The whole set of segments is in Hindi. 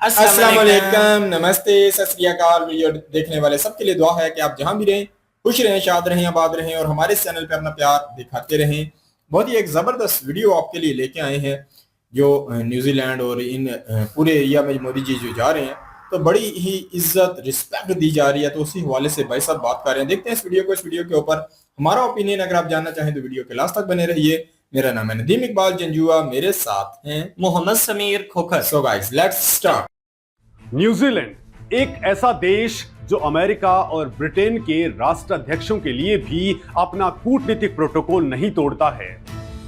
अस्सलाम वालेकुम, नमस्ते, सत श्री अकाल। वीडियो देखने वाले सबके लिए दुआ है कि आप जहां भी रहें खुश रहें, शाद रहें, आबाद रहें और हमारे चैनल पे अपना प्यार दिखाते रहें। बहुत ही एक ज़बरदस्त वीडियो आपके लिए लेके आए हैं जो न्यूजीलैंड और इन पूरे एरिया में मोदी जी जो जा रहे हैं तो बड़ी ही इज्जत रिस्पेक्ट दी जा रही है। तो उसी हवाले से भाई साहब बात कर रहे हैं। देखते हैं इस वीडियो को। इस वीडियो के ऊपर हमारा ओपिनियन अगर आप जानना चाहें तो वीडियो के लास्ट तक बने रहिए। मेरा नाम है नदीम इकबाल जंजुआ, मेरे साथ हैं Mohammad Sameer Khokhar. So guys let's start. New Zealand एक ऐसा देश जो अमेरिका और ब्रिटेन के राष्ट्राध्यक्षों के लिए भी अपना कूटनीतिक प्रोटोकॉल नहीं तोड़ता है।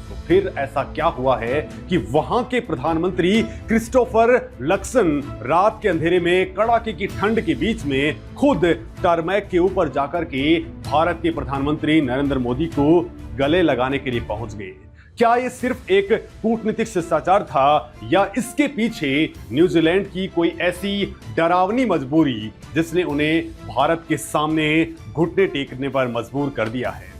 तो फिर ऐसा क्या हुआ है कि वहां के प्रधानमंत्री क्रिस्टोफर लक्सन रात के अंधेरे में कड़ाके की ठंड के बीच में खुद टारमैक के ऊपर जाकर के भारत के प्रधानमंत्री नरेंद्र मोदी को गले लगाने के लिए पहुंच गए। क्या ये सिर्फ एक कूटनीतिक शिष्टाचार था या इसके पीछे न्यूजीलैंड की कोई ऐसी डरावनी मजबूरी जिसने उन्हें भारत के सामने घुटने टेकने पर मजबूर कर दिया है?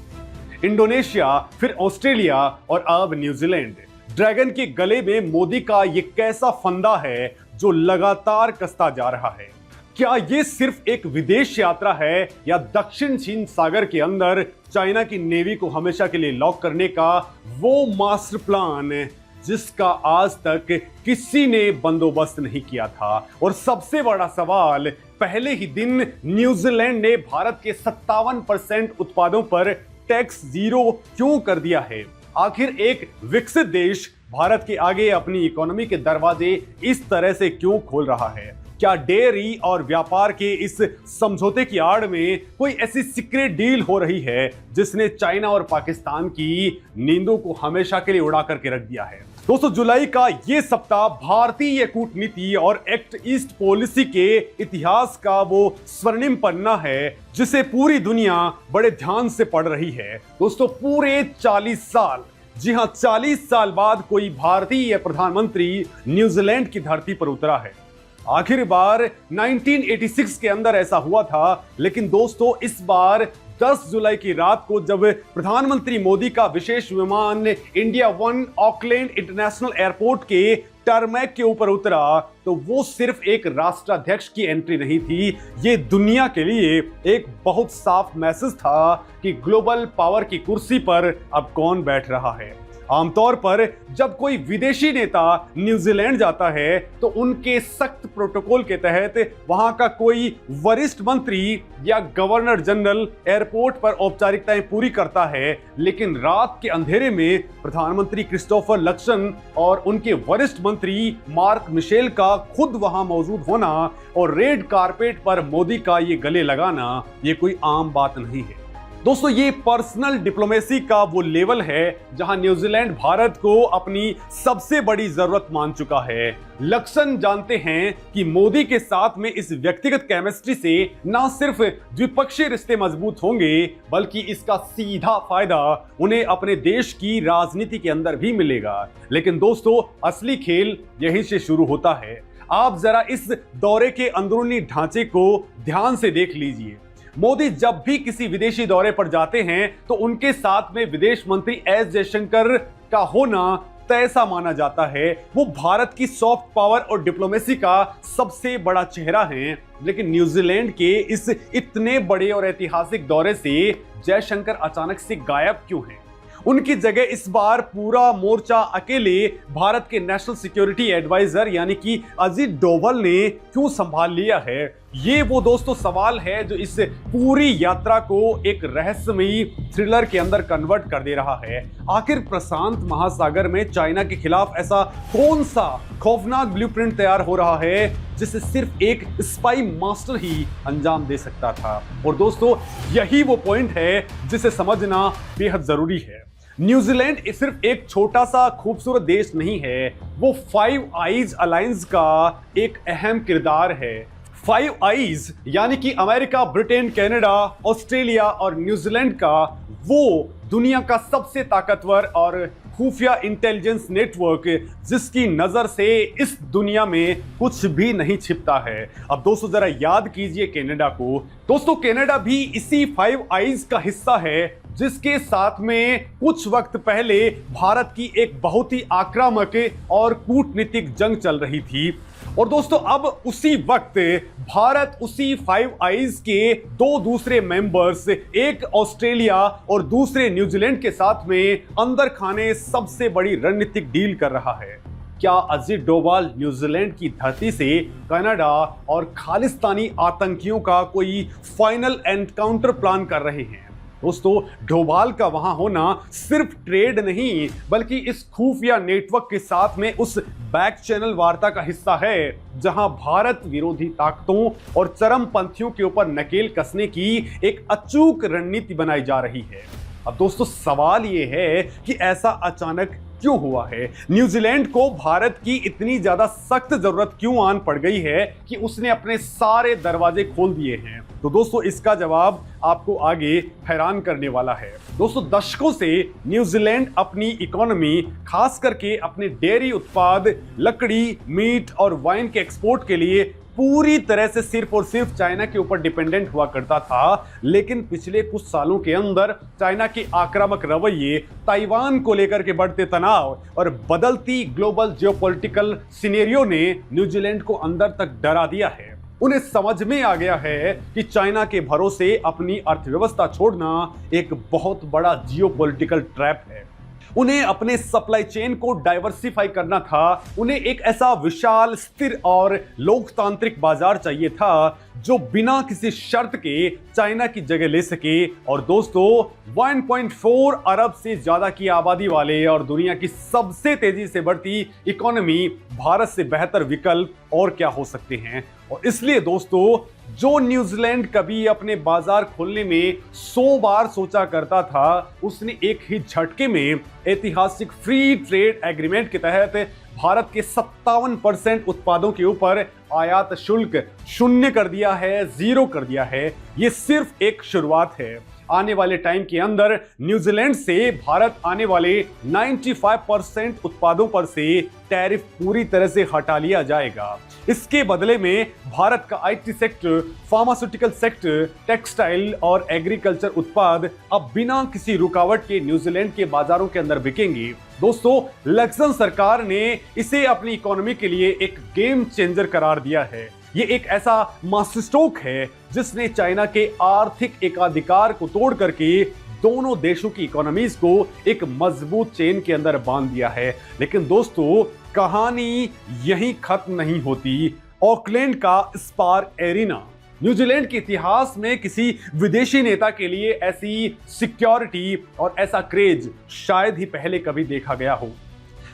इंडोनेशिया, फिर ऑस्ट्रेलिया और अब न्यूजीलैंड। ड्रैगन के गले में मोदी का ये कैसा फंदा है जो लगातार कसता जा रहा है? क्या ये सिर्फ एक विदेश यात्रा है या दक्षिण चीन सागर के अंदर चाइना की नेवी को हमेशा के लिए लॉक करने का वो मास्टर प्लान जिसका आज तक किसी ने बंदोबस्त नहीं किया था? और सबसे बड़ा सवाल, पहले ही दिन न्यूजीलैंड ने भारत के 57% उत्पादों पर टैक्स जीरो क्यों कर दिया है? आखिर एक विकसित देश भारत के आगे अपनी इकोनॉमी के दरवाजे इस तरह से क्यों खोल रहा है? क्या डेयरी और व्यापार के इस समझौते की आड़ में कोई ऐसी सीक्रेट डील हो रही है जिसने चाइना और पाकिस्तान की नींदों को हमेशा के लिए उड़ा करके रख दिया है? दोस्तों, जुलाई का ये सप्ताह भारतीय कूटनीति और एक्ट ईस्ट पॉलिसी के इतिहास का वो स्वर्णिम पन्ना है जिसे पूरी दुनिया बड़े ध्यान से पढ़ रही है। दोस्तों, पूरे 40 साल, जी हां 40 साल बाद कोई भारतीय प्रधानमंत्री न्यूजीलैंड की धरती पर उतरा है। आखिर बार 1986 के अंदर ऐसा हुआ था, लेकिन दोस्तों इस बार 10 जुलाई की रात को जब प्रधानमंत्री मोदी का विशेष विमान India one Auckland international airport के टारमैक के ऊपर उतरा तो वो सिर्फ एक राष्ट्राध्यक्ष की एंट्री नहीं थी, ये दुनिया के लिए एक बहुत साफ मैसेज था कि ग्लोबल पावर की कुर्सी पर अब कौन बैठ रहा है। आमतौर पर जब कोई विदेशी नेता न्यूजीलैंड जाता है तो उनके सख्त प्रोटोकॉल के तहत वहां का कोई वरिष्ठ मंत्री या गवर्नर जनरल एयरपोर्ट पर औपचारिकताएं पूरी करता है, लेकिन रात के अंधेरे में प्रधानमंत्री क्रिस्टोफर लक्सन और उनके वरिष्ठ मंत्री मार्क मिशेल का खुद वहां मौजूद होना और रेड कारपेट पर मोदी का ये गले लगाना ये कोई आम बात नहीं है। दोस्तों, ये पर्सनल डिप्लोमेसी का वो लेवल है जहां न्यूजीलैंड भारत को अपनी सबसे बड़ी जरूरत मान चुका है। लक्सन जानते हैं कि मोदी के साथ में इस व्यक्तिगत केमिस्ट्री से ना सिर्फ द्विपक्षीय रिश्ते मजबूत होंगे बल्कि इसका सीधा फायदा उन्हें अपने देश की राजनीति के अंदर भी मिलेगा। लेकिन दोस्तों, असली खेल यहीं से शुरू होता है। आप जरा इस दौरे के अंदरूनी ढांचे को ध्यान से देख लीजिए। मोदी जब भी किसी विदेशी दौरे पर जाते हैं तो उनके साथ में विदेश मंत्री एस जयशंकर का होना तय सा माना जाता है। वो भारत की सॉफ्ट पावर और डिप्लोमेसी का सबसे बड़ा चेहरा है। लेकिन न्यूजीलैंड के इस इतने बड़े और ऐतिहासिक दौरे से जयशंकर अचानक से गायब क्यों हैं? उनकी जगह इस बार पूरा मोर्चा अकेले भारत के नेशनल सिक्योरिटी एडवाइजर यानी कि अजीत डोभाल ने क्यों संभाल लिया है? ये वो दोस्तों सवाल है जो इस पूरी यात्रा को एक रहस्यमयी थ्रिलर के अंदर कन्वर्ट कर दे रहा है। आखिर प्रशांत महासागर में चाइना के खिलाफ ऐसा कौन सा खौफनाक ब्लूप्रिंट तैयार हो रहा है जिसे सिर्फ एक स्पाई मास्टर ही अंजाम दे सकता था? और दोस्तों, यही वो पॉइंट है जिसे समझना बेहद जरूरी है। न्यूजीलैंड सिर्फ एक छोटा सा खूबसूरत देश नहीं है, वो फाइव आइज अलायंस का एक अहम किरदार है। फाइव आइज यानी कि अमेरिका, ब्रिटेन, कनाडा, ऑस्ट्रेलिया और न्यूजीलैंड का वो दुनिया का सबसे ताकतवर और खुफिया इंटेलिजेंस नेटवर्क जिसकी नजर से इस दुनिया में कुछ भी नहीं छिपता है। अब दोस्तों जरा याद कीजिए कनाडा को। दोस्तों, कनाडा भी इसी फाइव आइज का हिस्सा है जिसके साथ में कुछ वक्त पहले भारत की एक बहुत ही आक्रामक और कूटनीतिक जंग चल रही थी। और दोस्तों अब उसी वक्त भारत उसी फाइव आइज के दो दूसरे मेंबर्स, एक ऑस्ट्रेलिया और दूसरे न्यूजीलैंड के साथ में अंदर खाने सबसे बड़ी रणनीतिक डील कर रहा है। क्या अजीत डोभाल न्यूजीलैंड की धरती से कनाडा और खालिस्तानी आतंकियों का कोई फाइनल एनकाउंटर प्लान कर रहे हैं? दोस्तों डोभाल का वहां होना सिर्फ ट्रेड नहीं बल्कि इस खुफिया नेटवर्क के साथ में उस बैक चैनल वार्ता का हिस्सा है जहां भारत विरोधी ताकतों और चरमपंथियों के ऊपर नकेल कसने की एक अचूक रणनीति बनाई जा रही है। अब दोस्तों सवाल यह है कि ऐसा अचानक क्यों हुआ है? न्यूजीलैंड को भारत की इतनी ज्यादा सख्त जरूरत क्यों आन पड़ गई है कि उसने अपने सारे दरवाजे खोल दिए हैं? तो दोस्तों इसका जवाब आपको आगे हैरान करने वाला है। दोस्तों दशकों से न्यूजीलैंड अपनी इकोनॉमी, खास करके अपने डेयरी उत्पाद, लकड़ी, मीट और वाइन के एक्सपोर्ट के लिए पूरी तरह से सिर्फ और सिर्फ चाइना के ऊपर डिपेंडेंट हुआ करता था। लेकिन पिछले कुछ सालों के अंदर चाइना के आक्रामक रवैये, ताइवान को लेकर के बढ़ते तनाव और बदलती ग्लोबल जियोपॉलिटिकल सिनेरियो ने न्यूजीलैंड को अंदर तक डरा दिया है। उन्हें समझ में आ गया है कि चाइना के भरोसे अपनी अर्थव्यवस्था छोड़ना एक बहुत बड़ा जियोपॉलिटिकल ट्रैप है। उन्हें अपने सप्लाई चेन को डाइवर्सिफाई करना था। उन्हें एक ऐसा विशाल, स्थिर और लोकतांत्रिक बाजार चाहिए था जो बिना किसी शर्त के चाइना की जगह ले सके। और दोस्तों 1.4 अरब से ज्यादा की आबादी वाले और दुनिया की सबसे तेजी से बढ़ती इकोनॉमी भारत से बेहतर विकल्प और क्या हो सकते हैं? और इसलिए दोस्तों जो न्यूजीलैंड कभी अपने बाजार खोलने में 100 बार सोचा करता था, उसने एक ही झटके में ऐतिहासिक फ्री ट्रेड एग्रीमेंट के तहत भारत के 57% उत्पादों के ऊपर आयात शुल्क शून्य कर दिया है, जीरो कर दिया है। यह सिर्फ एक शुरुआत है। आने वाले टाइम के अंदर न्यूजीलैंड से भारत आने वाले 95% उत्पादों पर से टैरिफ पूरी तरह से हटा लिया जाएगा। इसके बदले में भारत का IT sector, pharmaceutical sector, textile और एग्रीकल्चर उत्पाद अब बिना किसी रुकावट के न्यूजीलैंड के बाजारों के अंदर बिकेंगे। दोस्तों लक्सन सरकार ने इसे अपनी इकोनॉमी के लिए एक गेम चेंजर करार दिया है। ये एक ऐसा मास्टर स्ट्रोक है जिसने चाइना के आर्थिक एकाधिकार को तोड़ करके दोनों देशों की इकोनॉमीज को एक मजबूत चेन के अंदर बांध दिया है। लेकिन दोस्तों कहानी यहीं खत्म नहीं होती। ऑकलैंड का स्पार्क एरिना, न्यूजीलैंड के इतिहास में किसी विदेशी नेता के लिए ऐसी सिक्योरिटी और ऐसा क्रेज शायद ही पहले कभी देखा गया हो।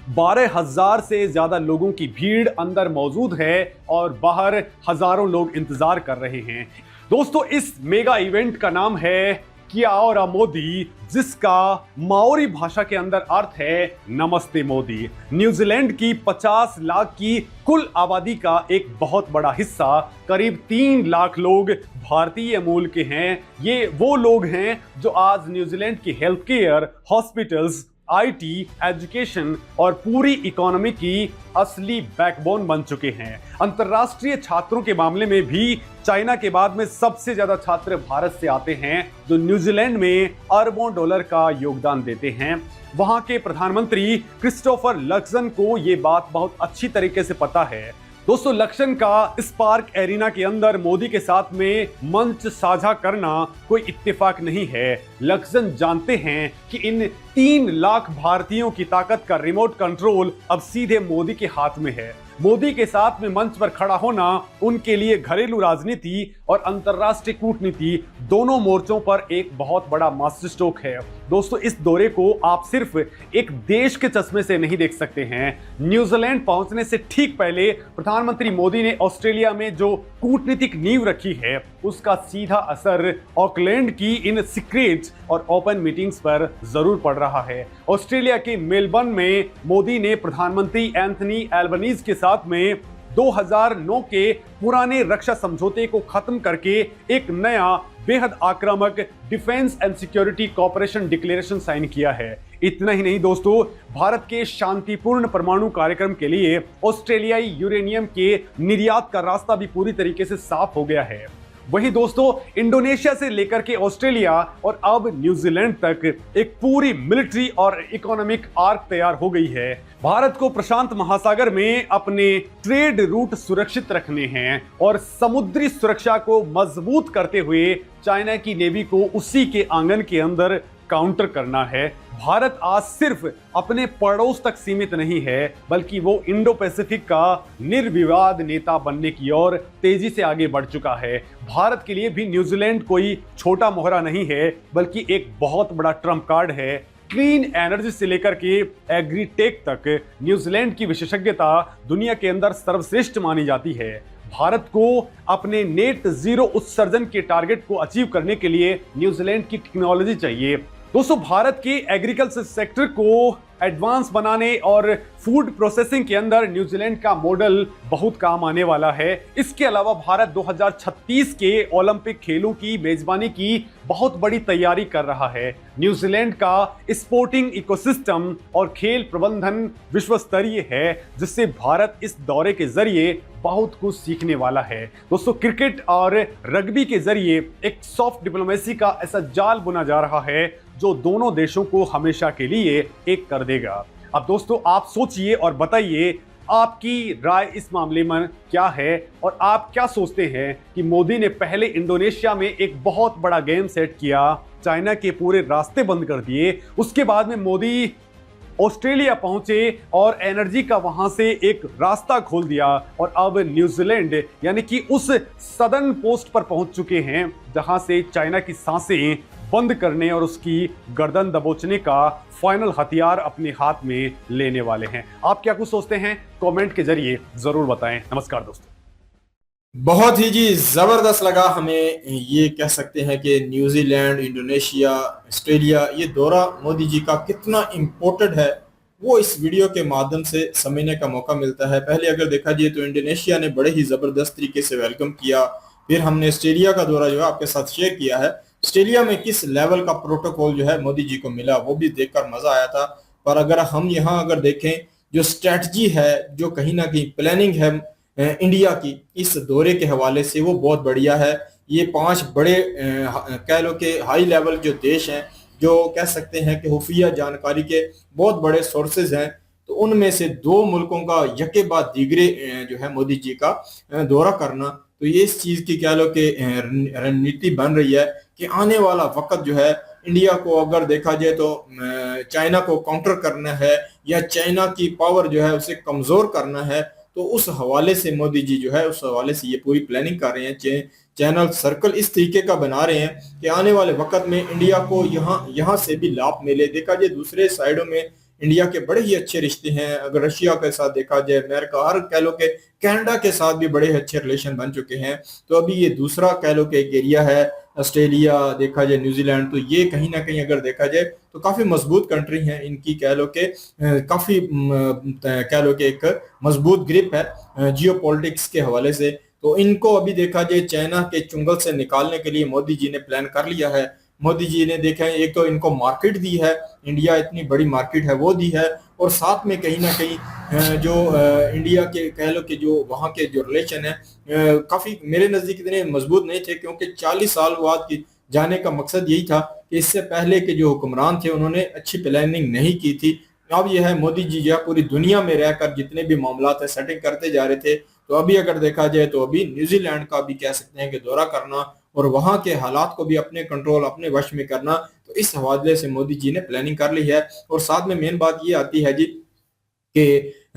12,000 से ज्यादा लोगों की भीड़ अंदर मौजूद है और बाहर हजारों लोग इंतजार कर रहे हैं। दोस्तों इस मेगा इवेंट का नाम है किया ओरा मोदी, जिसका माओरी भाषा के अंदर अर्थ है नमस्ते मोदी। न्यूजीलैंड की 50 लाख की कुल आबादी का एक बहुत बड़ा हिस्सा, करीब 3 लाख लोग भारतीय मूल के हैं। ये वो लोग हैं जो आज न्यूजीलैंड की health care, hospitals, IT, education और पूरी इकोनॉमी की असली बैकबोन बन चुके हैं। अंतर्राष्ट्रीय छात्रों के मामले में भी चाइना के बाद में सबसे ज्यादा छात्र भारत से आते हैं, जो न्यूजीलैंड में अरबों डॉलर का योगदान देते हैं। वहां के प्रधानमंत्री क्रिस्टोफर लक्सन को यह बात बहुत अच्छी तरीके से पता है। दोस्तों लक्सन का स्पार्क एरिना के अंदर मोदी के साथ में मंच साझा करना कोई इत्तेफाक नहीं है। लक्सन जानते हैं कि इन 3 लाख भारतीयों की ताकत का रिमोट कंट्रोल अब सीधे मोदी के हाथ में है। मोदी के साथ में मंच पर खड़ा होना उनके लिए घरेलू राजनीति और अंतर्राष्ट्रीय कूटनीति दोनों मोर्चों पर एक बहुत बड़ा मास्टर स्ट्रोक है। दोस्तों इस दौरे को आप सिर्फ एक देश के चश्मे से नहीं देख सकते हैं। न्यूजीलैंड पहुंचने से ठीक पहले प्रधानमंत्री मोदी ने ऑस्ट्रेलिया में जो कूटनीतिक नींव रखी है, उसका सीधा असर ऑकलैंड की इन सीक्रेट और ओपन मीटिंग्स पर जरूर पड़ रहा है। ऑस्ट्रेलिया के मेलबर्न में मोदी ने प्रधानमंत्री एंथनी एल्बनीज के साथ में 2009 के पुराने रक्षा समझौते को खत्म करके एक नया बेहद आक्रामक defence and security cooperation declaration sign किया है। इतना ही नहीं दोस्तों, भारत के शांतिपूर्ण परमाणु कार्यक्रम के लिए ऑस्ट्रेलियाई यूरेनियम के निर्यात का रास्ता भी पूरी तरीके से साफ हो गया है। वहीं दोस्तों इंडोनेशिया से लेकर के ऑस्ट्रेलिया और अब न्यूजीलैंड तक एक पूरी मिलिट्री और इकोनॉमिक आर्क तैयार हो गई है। भारत को प्रशांत महासागर में अपने ट्रेड रूट सुरक्षित रखने हैं और समुद्री सुरक्षा को मजबूत करते हुए चाइना की नेवी को उसी के आंगन के अंदर काउंटर करना है। भारत आज सिर्फ अपने पड़ोस तक सीमित नहीं है, बल्कि वो इंडो पैसिफिक का निर्विवाद नेता बनने की ओर तेजी से आगे बढ़ चुका है। भारत के लिए भी न्यूजीलैंड कोई छोटा मोहरा नहीं है, बल्कि एक बहुत बड़ा ट्रम्प कार्ड है। क्लीन एनर्जी से लेकर के एग्रीटेक तक न्यूजीलैंड की विशेषज्ञता दुनिया के अंदर सर्वश्रेष्ठ मानी जाती है। भारत को अपने नेट जीरो उत्सर्जन के टारगेट को अचीव करने के लिए न्यूजीलैंड की टेक्नोलॉजी चाहिए। दोस्तों भारत के एग्रीकल्चर सेक्टर को एडवांस बनाने और फूड प्रोसेसिंग के अंदर न्यूजीलैंड का मॉडल बहुत काम आने वाला है। इसके अलावा भारत 2036 के ओलंपिक खेलों की मेजबानी की बहुत बड़ी तैयारी कर रहा है। न्यूजीलैंड का स्पोर्टिंग इकोसिस्टम और खेल प्रबंधन विश्व स्तरीय है, जिससे भारत इस दौरे के जरिए बहुत कुछ सीखने वाला है। दोस्तों क्रिकेट और रग्बी के जरिए एक सॉफ्ट डिप्लोमेसी का ऐसा जाल बुना जा रहा है जो दोनों देशों को हमेशा के लिए एक कर देगा। अब दोस्तों आप सोचिए और बताइए आपकी राय इस मामले में क्या है और आप क्या सोचते हैं कि मोदी ने पहले इंडोनेशिया में एक बहुत बड़ा गेम सेट किया, चाइना के पूरे रास्ते बंद कर दिए, उसके बाद में मोदी ऑस्ट्रेलिया पहुंचे और एनर्जी का वहां से एक रास्ता खोल दिया और अब न्यूजीलैंड यानी कि उस सदर्न पोस्ट पर पहुंच चुके हैं जहां से चाइना की सांसें बंद करने और उसकी गर्दन दबोचने का फाइनल हथियार अपने हाथ में लेने वाले हैं। आप क्या कुछ सोचते हैं कमेंट के जरिए जरूर बताएं। नमस्कार दोस्तों। बहुत ही जी जबरदस्त लगा हमें। ये कह सकते हैं कि न्यूजीलैंड, इंडोनेशिया, ऑस्ट्रेलिया, ये दौरा मोदी जी का कितना इम्पोर्टेंट है वो इस वीडियो के माध्यम से समझने का मौका मिलता है। पहले अगर देखा जाए तो इंडोनेशिया ने बड़े ही जबरदस्त तरीके से वेलकम किया, फिर हमने ऑस्ट्रेलिया का दौरा जो है आपके साथ शेयर किया है। ऑस्ट्रेलिया में किस लेवल का प्रोटोकॉल जो है मोदी जी को मिला वो भी देखकर मजा आया था। पर अगर हम यहाँ अगर देखें जो स्ट्रेटजी है, जो कहीं ना कहीं प्लानिंग है इंडिया की इस दौरे के हवाले से, वो बहुत बढ़िया है। ये 5 बड़े कह लो कि हाई लेवल जो देश हैं, जो कह सकते हैं कि खुफिया जानकारी के बहुत बड़े सोर्सेज हैं, तो उनमें से 2 मुल्कों का यके बाद दीगरे जो है मोदी जी का दौरा करना, तो ये इस चीज की कह लो कि रणनीति बन रही है कि आने वाला वक्त जो है इंडिया को अगर देखा जाए तो चाइना को काउंटर करना है या चाइना की पावर जो है उसे कमजोर करना है, तो उस हवाले से मोदी जी जो है उस हवाले से ये पूरी प्लानिंग कर रहे हैं। चैनल सर्कल इस तरीके का बना रहे हैं कि आने वाले वक्त में इंडिया को यहाँ से भी लाभ मिले। देखा जाए दूसरे साइडों में इंडिया के बड़े ही अच्छे रिश्ते हैं। अगर रशिया के साथ देखा जाए, अमेरिका, हर कह लो कि कनाडा के साथ भी बड़े अच्छे रिलेशन बन चुके हैं। तो अभी ये दूसरा कह लो कि एक एरिया है ऑस्ट्रेलिया, देखा जाए न्यूजीलैंड, तो ये कहीं ना कहीं अगर देखा जाए तो काफी मजबूत कंट्री है। इनकी कह लो कि काफी कह लो कि एक मजबूत ग्रिप है जियो पॉलिटिक्स के हवाले से। तो इनको अभी देखा जाए चाइना के चुंगल से निकालने के लिए मोदी जी ने प्लान कर लिया है। मोदी जी ने देखा है एक तो इनको मार्केट दी है, इंडिया इतनी बड़ी मार्केट है वो दी है, और साथ में कहीं ना कहीं जो इंडिया के कह लो कि जो वहाँ के जो रिलेशन है काफी मेरे नजदीक इतने मजबूत नहीं थे, क्योंकि 40 साल बाद की जाने का मकसद यही था कि इससे पहले के जो हुक्मरान थे उन्होंने अच्छी प्लानिंग नहीं की थी। अब यह है मोदी जी जो पूरी दुनिया में रहकर जितने भी मामला है सेटिंग करते जा रहे थे। तो अभी अगर देखा जाए तो अभी न्यूजीलैंड का भी कह सकते हैं कि दौरा करना और वहां के हालात को भी अपने कंट्रोल, अपने वश में करना, तो इस हवाले से मोदी जी ने प्लानिंग कर ली है। और साथ में मेन बात ये आती है जी कि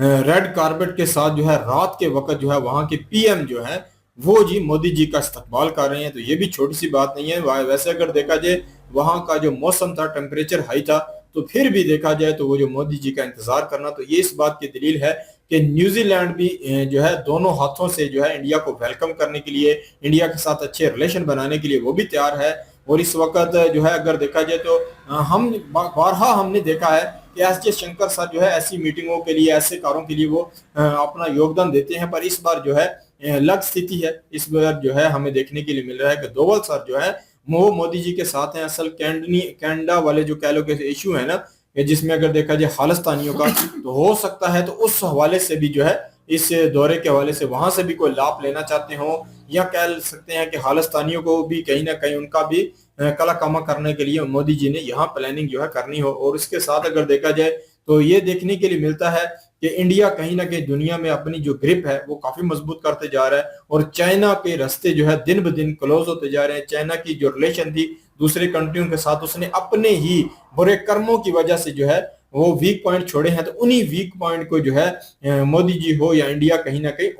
रेड कारपेट के साथ जो है रात के वक्त जो है वहां के पीएम जो है वो जी मोदी जी का इस्तकबाल कर रहे हैं। तो ये भी छोटी सी बात नहीं है। वैसे अगर देखा जाए वहां का जो मौसम था, टेम्परेचर हाई था, तो फिर भी देखा जाए तो वो जो मोदी जी का इंतजार करना, तो ये इस बात की दलील है कि न्यूजीलैंड भी जो है दोनों हाथों से जो है इंडिया को वेलकम करने के लिए, इंडिया के साथ अच्छे रिलेशन बनाने के लिए वो भी तैयार है। और इस वक्त जो है अगर देखा जाए तो हम बारहा हमने देखा है कि एस जयशंकर सर जो है ऐसी मीटिंगों के लिए, ऐसे कार्यों के लिए वो अपना योगदान देते हैं। पर इस बार जो है अलग स्थिति है। इस बार जो है हमें देखने के लिए मिल रहा है कि डोवल सर जो है वो मोदी जी के साथ हैं। असल कैनेडा वाले जो कह लो कि इशू है ना, जिसमें अगर देखा जाए खालिस्तानियों का, तो हो सकता है तो उस हवाले से भी जो है इस दौरे के हवाले से वहां से भी कोई लाभ लेना चाहते हो, या कह सकते हैं कि खालिस्तानियों को भी कहीं ना कहीं उनका भी कला कमा करने के लिए मोदी जी ने यहाँ प्लानिंग जो है करनी हो। और इसके साथ अगर देखा जाए तो ये देखने के लिए मिलता है कि इंडिया कहीं ना कहीं दुनिया में अपनी जो ग्रिप है वो काफी मजबूत करते जा रहा है, और चाइना के रास्ते जो है दिन ब दिन क्लोज होते जा रहे हैं। चाइना की जो रिलेशन थी दूसरे कंट्रियों के साथ, उसने अपने ही बुरे कर्मों की वजह से जो है वो वीक पॉइंट छोड़े हैं। तो उन्हीं वीक पॉइंट को जो है मोदी जी हो या इंडिया कहीं ना कहीं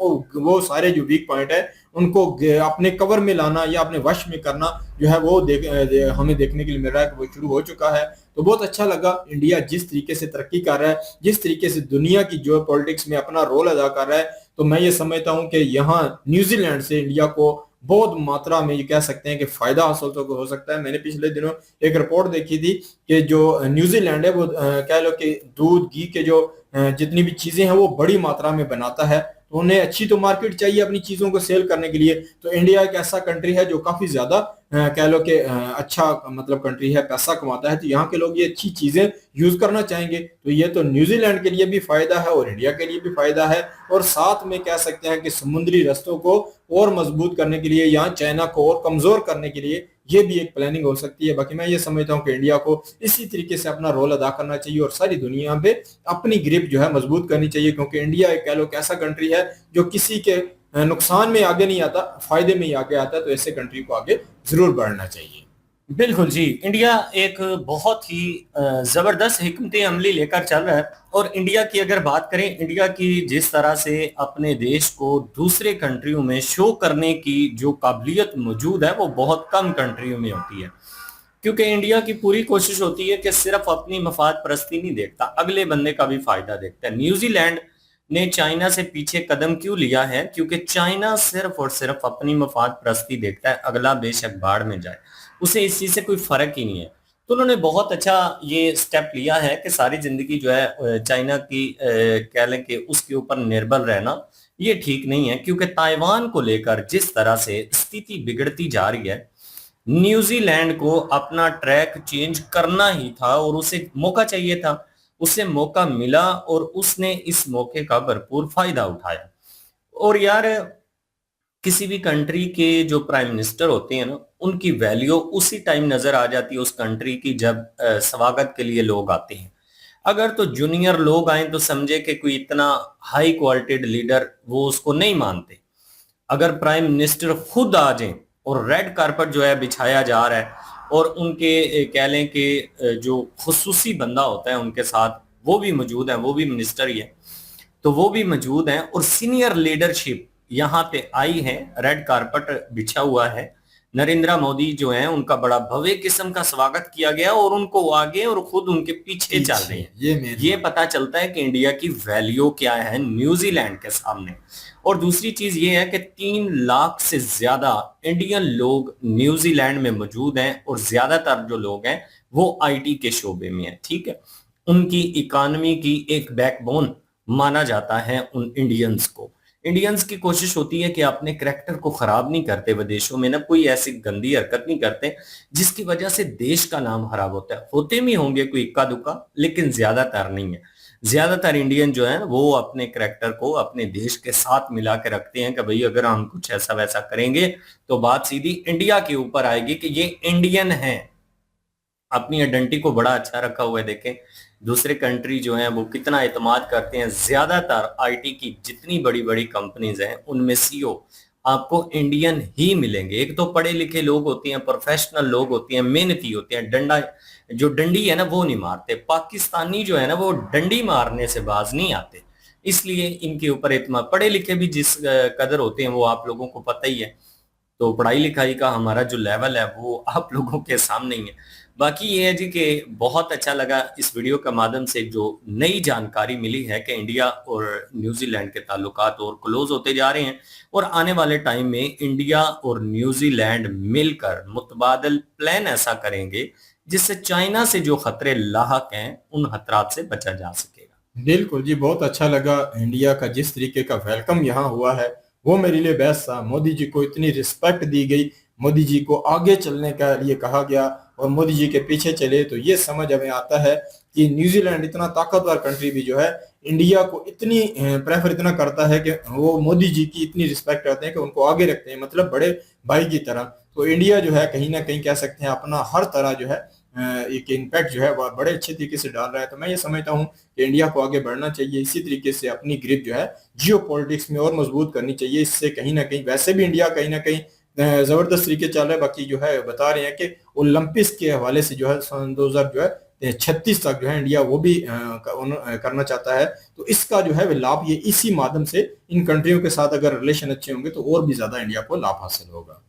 वो सारे जो वीक पॉइंट है उनको अपने कवर में लाना या अपने वश में करना जो है वो हमें देखने के लिए मिल रहा है कि वो शुरू हो चुका है। तो बहुत अच्छा लगा इंडिया जिस तरीके से तरक्की कर रहा है, जिस तरीके से दुनिया की जो पॉलिटिक्स में अपना रोल अदा कर रहा है। तो मैं ये समझता हूँ कि यहाँ न्यूजीलैंड से इंडिया को बहुत मात्रा में ये कह सकते हैं कि फायदा हासिल तो हो सकता है। मैंने पिछले दिनों एक रिपोर्ट देखी थी कि जो न्यूजीलैंड है वो कह लो कि दूध घी के जो जितनी भी चीजें हैं वो बड़ी मात्रा में बनाता है, तो उन्हें अच्छी तो मार्केट चाहिए अपनी चीजों को सेल करने के लिए। तो इंडिया एक ऐसा कंट्री है जो काफी ज्यादा कह लो कि अच्छा मतलब कंट्री है, पैसा कमाता है, तो यहाँ के लोग ये अच्छी चीजें यूज करना चाहेंगे। तो ये तो न्यूजीलैंड के लिए भी फायदा है और इंडिया के लिए भी फायदा है। और साथ में कह सकते हैं कि समुद्री रास्तों को और मजबूत करने के लिए, यहाँ चाइना को और कमजोर करने के लिए ये भी एक प्लानिंग हो सकती है। बाकी मैं ये समझता हूँ कि इंडिया को इसी तरीके से अपना रोल अदा करना चाहिए और सारी दुनिया पे अपनी ग्रिप जो है मजबूत करनी चाहिए, क्योंकि इंडिया एक कह लो कि ऐसा कंट्री है जो किसी के नुकसान में आगे नहीं आता, फायदे में ही आगे आता है। तो ऐसे कंट्री को आगे जरूर बढ़ना चाहिए। बिल्कुल जी। इंडिया एक बहुत ही जबरदस्त हिकमत अमली लेकर चल रहा है। और इंडिया की अगर बात करें, इंडिया की जिस तरह से अपने देश को दूसरे कंट्रियों में शो करने की जो काबिलियत मौजूद है वो बहुत कम कंट्रियों में होती है, क्योंकि इंडिया की पूरी कोशिश होती है कि सिर्फ अपनी मफाद परस्ती नहीं देखता, अगले बंदे का भी फायदा देखता है। न्यूजीलैंड ने चाइना से पीछे कदम क्यों लिया है? क्योंकि चाइना सिर्फ और सिर्फ अपनी मफाद परस्ती देखता है, अगला बेशक बाढ़ में जाए, उसे इस चीज से कोई फर्क ही नहीं है। तो उन्होंने बहुत अच्छा ये स्टेप लिया है कि सारी जिंदगी जो है चाइना की कह लें कि उसके ऊपर निर्भर रहना ये ठीक नहीं है, क्योंकि ताइवान को लेकर जिस तरह से स्थिति बिगड़ती जा रही है, न्यूजीलैंड को अपना ट्रैक चेंज करना ही था और उसे मौका चाहिए था। उसे मौका मिला और उसने इस मौके का भरपूर फायदा उठाया। और यार, किसी भी कंट्री के जो प्राइम मिनिस्टर होते हैं ना, उनकी वैल्यू उसी टाइम नजर आ जाती है उस कंट्री की जब स्वागत के लिए लोग आते हैं। अगर तो जूनियर लोग आए तो समझे कि कोई इतना हाई क्वालिटेड लीडर वो उसको नहीं मानते। अगर प्राइम मिनिस्टर खुद आ जाए और रेड कारपेट जो है बिछाया जा रहा है और उनके कह लें कि जो खुसूसी बंदा होता है उनके साथ वो भी मौजूद है, वो भी मिनिस्टर ही है, तो वो भी मौजूद हैं और सीनियर लीडरशिप यहाँ पे आई है, रेड कारपेट बिछा हुआ है। नरेंद्र मोदी जो हैं उनका बड़ा भव्य किस्म का स्वागत किया गया और उनको आगे और खुद उनके पीछे चल रहे हैं। ये पता चलता है कि इंडिया की वैल्यू क्या है न्यूजीलैंड के सामने। और दूसरी चीज ये है कि 3 लाख से ज्यादा इंडियन लोग न्यूजीलैंड में मौजूद हैं और ज्यादातर जो लोग हैं वो आईटी के शोबे में है। ठीक है, उनकी इकोनॉमी की एक बैकबोन माना जाता है उन इंडियंस को। इंडियंस की कोशिश होती है कि अपने करैक्टर को खराब नहीं करते, विदेशों में ना कोई ऐसी गंदी हरकत नहीं करते जिसकी वजह से देश का नाम खराब होता है। होते भी होंगे कोई इक्का दुक्का, लेकिन ज्यादातर नहीं है। ज्यादातर इंडियन जो है वो अपने करैक्टर को अपने देश के साथ मिला के रखते हैं कि भाई अगर हम कुछ ऐसा वैसा करेंगे तो बात सीधी इंडिया के ऊपर आएगी कि ये इंडियन है। अपनी आइडेंटिटी को बड़ा अच्छा रखा हुआ है। देखें दूसरे कंट्री जो हैं वो कितना एतमाद करते हैं। ज्यादातर आईटी की जितनी बड़ी बड़ी कंपनीज हैं उनमें सीईओ आपको इंडियन ही मिलेंगे। एक तो पढ़े लिखे लोग होते हैं, प्रोफेशनल लोग होते हैं, मेहनती होते हैं, डंडी है ना वो नहीं मारते। पाकिस्तानी जो है ना वो डंडी मारने से बाज नहीं आते, इसलिए इनके ऊपर एतमाद। पढ़े लिखे भी जिस कदर होते हैं वो आप लोगों को पता ही है। तो पढ़ाई लिखाई का हमारा जो लेवल है वो आप लोगों के सामने ही है। बाकी ये है जी कि बहुत अच्छा लगा इस वीडियो के माध्यम से जो नई जानकारी मिली है कि इंडिया और न्यूजीलैंड के ताल्लुकात और क्लोज होते जा रहे हैं और आने वाले टाइम में इंडिया और न्यूजीलैंड मिलकर मुतबादल प्लान ऐसा करेंगे जिससे चाइना से जो खतरे लाहक हैं उन खतरात से बचा जा सकेगा। बिल्कुल जी, बहुत अच्छा लगा इंडिया का जिस तरीके का वेलकम यहाँ हुआ है वो मेरे लिए बेस्ट था। मोदी जी को इतनी रिस्पेक्ट दी गई, मोदी जी को आगे चलने का लिए कहा गया और मोदी जी के पीछे चले, तो ये समझ हमें आता है कि न्यूजीलैंड इतना ताकतवर कंट्री भी जो है इंडिया को इतनी प्रेफर इतना करता है कि वो मोदी जी की इतनी रिस्पेक्ट करते हैं कि उनको आगे रखते हैं, मतलब बड़े भाई की तरह। तो इंडिया जो है कहीं ना कहीं कह सकते हैं अपना हर तरह जो है एक इम्पैक्ट जो है वह बड़े अच्छे तरीके से डाल रहा है। तो मैं ये समझता हूँ कि इंडिया को आगे बढ़ना चाहिए, इसी तरीके से अपनी ग्रिप जो है जियो पॉलिटिक्स में और मजबूत करनी चाहिए। इससे कहीं ना कहीं वैसे भी इंडिया कहीं ना कहीं जबरदस्त तरीके चल रहा है। बाकी जो है बता रहे हैं कि ओलंपिक्स के हवाले से जो है सन 2000 जो है 36 तक जो है इंडिया वो भी करना चाहता है। तो इसका जो है लाभ ये इसी माध्यम से इन कंट्रियों के साथ अगर रिलेशन अच्छे होंगे तो और भी ज्यादा इंडिया को लाभ हासिल होगा।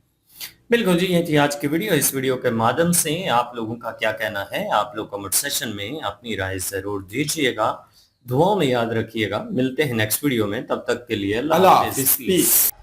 बिल्कुल जी, ये थी आज की वीडियो। इस वीडियो के माध्यम से आप लोगों का क्या कहना है, आप लोग कमेंट सेक्शन में अपनी राय जरूर दीजिएगा। दुआओं में याद रखिएगा। मिलते हैं नेक्स्ट वीडियो में, तब तक के लिए अल्लाह अल्लाह हाफिज़। हाफिज़।